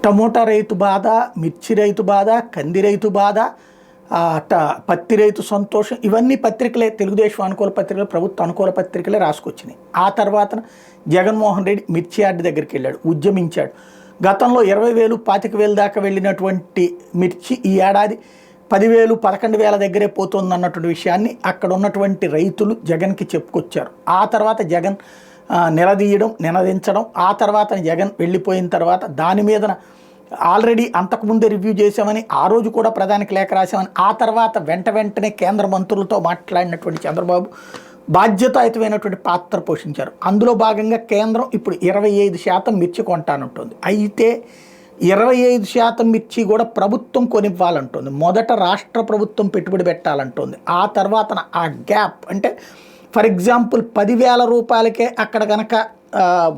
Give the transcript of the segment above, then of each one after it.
Tomato రైతు బాధ, మిర్చి రైతు బాధ, కంది రైతు బాధ, పత్తి రైతు సంతోషం, ఇవన్నీ పత్రికలే, తెలుగుదేశం అనుకూల పత్రికలు, ప్రభుత్వ అనుకూల పత్రికలే రాసుకొచ్చినాయి. ఆ తర్వాత జగన్మోహన్ రెడ్డి మిర్చి యార్డ్ దగ్గరికి వెళ్ళాడు, ఉద్యమించాడు. గతంలో 20,000, 25,000 దాకా వెళ్ళినటువంటి మిర్చి ఈ ఏడాది 10,000, 11,000 దగ్గరే పోతుంది అన్నటువంటి విషయాన్ని అక్కడ ఉన్నటువంటి రైతులు జగన్కి చెప్పుకొచ్చారు. ఆ తర్వాత జగన్ నిలదీయడం, నినదించడం, ఆ తర్వాత జగన్ వెళ్ళిపోయిన తర్వాత దాని మీద ఆల్రెడీ అంతకుముందే రివ్యూ చేశామని, ఆ రోజు కూడా ప్రధానికి లేఖ రాశామని, ఆ తర్వాత వెంటనే కేంద్ర మంత్రులతో మాట్లాడినటువంటి చంద్రబాబు బాధ్యతాయుతమైనటువంటి పాత్ర పోషించారు. అందులో భాగంగా కేంద్రం ఇప్పుడు 25% మిర్చి కొంటానంటుంది. అయితే 25% మిర్చి కూడా ప్రభుత్వం కొనివ్వాలంటుంది. మొదట రాష్ట్ర ప్రభుత్వం పెట్టుబడి పెట్టాలంటుంది. ఆ తర్వాత ఆ గ్యాప్ అంటే ఫర్ ఎగ్జాంపుల్ 10,000 రూపాయలకే అక్కడ కనుక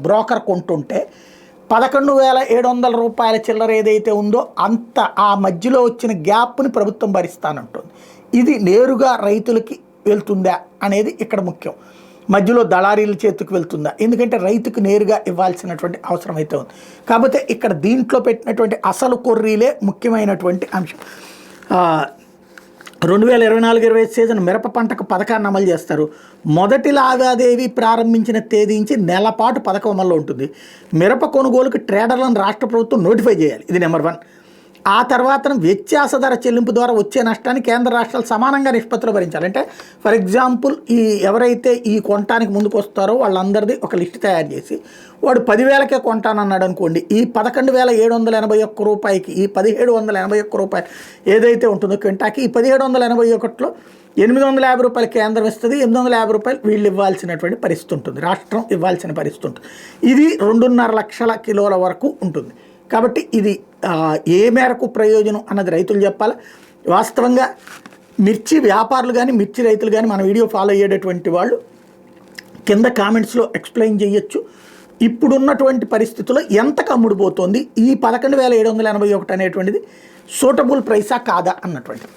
బ్రోకర్ కొంటుంటే 11,700 రూపాయల చిల్లర ఏదైతే ఉందో అంత ఆ మధ్యలో వచ్చిన గ్యాప్ని ప్రభుత్వం భరిస్తానంటుంది. ఇది నేరుగా రైతులకి వెళ్తుందా అనేది ఇక్కడ ముఖ్యం. మధ్యలో దళారీల చేతికి వెళ్తుందా? ఎందుకంటే రైతుకు నేరుగా ఇవ్వాల్సినటువంటి అవసరం అయితే ఉంది. కాకపోతే ఇక్కడ దీంట్లో పెట్టినటువంటి అసలు కొర్రీలే ముఖ్యమైనటువంటి అంశం. 2024-25 సీజన్ మిరప పంటకు పథకాన్ని అమలు చేస్తారు. మొదటి లావాదేవీ ప్రారంభించిన తేదీ నుంచి నెలపాటు పథకం అమల్లో ఉంటుంది. మిరప కొనుగోలుకు ట్రేడర్లను రాష్ట్ర ప్రభుత్వం నోటిఫై చేయాలి, ఇది నెంబర్ 1. ఆ తర్వాత వ్యత్యాస ధర చెల్లింపు ద్వారా వచ్చే నష్టాన్ని కేంద్ర రాష్ట్రాలు సమానంగా నిష్పత్తిలో భరించాలి. అంటే ఫర్ ఎగ్జాంపుల్ ఎవరైతే ఈ కొనటానికి ముందుకు వస్తారో వాళ్ళందరిది ఒక లిస్ట్ తయారు చేసి వాడు 10,000కే కొంటానన్నాడు అనుకోండి, ఈ 11,781 రూపాయకి ఈ 1,781 రూపాయలు ఏదైతే ఉంటుందో క్వింటాకి, ఈ 1,781లో 850 రూపాయలు కేంద్రం ఇస్తుంది, 850 రూపాయలు వీళ్ళు ఇవ్వాల్సినటువంటి పరిస్థితి ఉంటుంది, రాష్ట్రం ఇవ్వాల్సిన పరిస్థితి ఉంటుంది. ఇది 2.5 లక్షల కిలోల వరకు ఉంటుంది. కాబట్టి ఇది ఏ మేరకు ప్రయోజనం అన్నది రైతులు చెప్పాలి. వాస్తవంగా మిర్చి వ్యాపారులు కానీ మిర్చి రైతులు కానీ మన వీడియో ఫాలో అయ్యేటటువంటి వాళ్ళు కింద కామెంట్స్లో ఎక్స్ప్లెయిన్ చేయొచ్చు. ఇప్పుడున్నటువంటి పరిస్థితుల్లో ఎంతకు అమ్ముడుపోతుంది, ఈ 11,781 అనేటువంటిది సూటబుల్ ప్రైసా కాదా అన్నటువంటిది.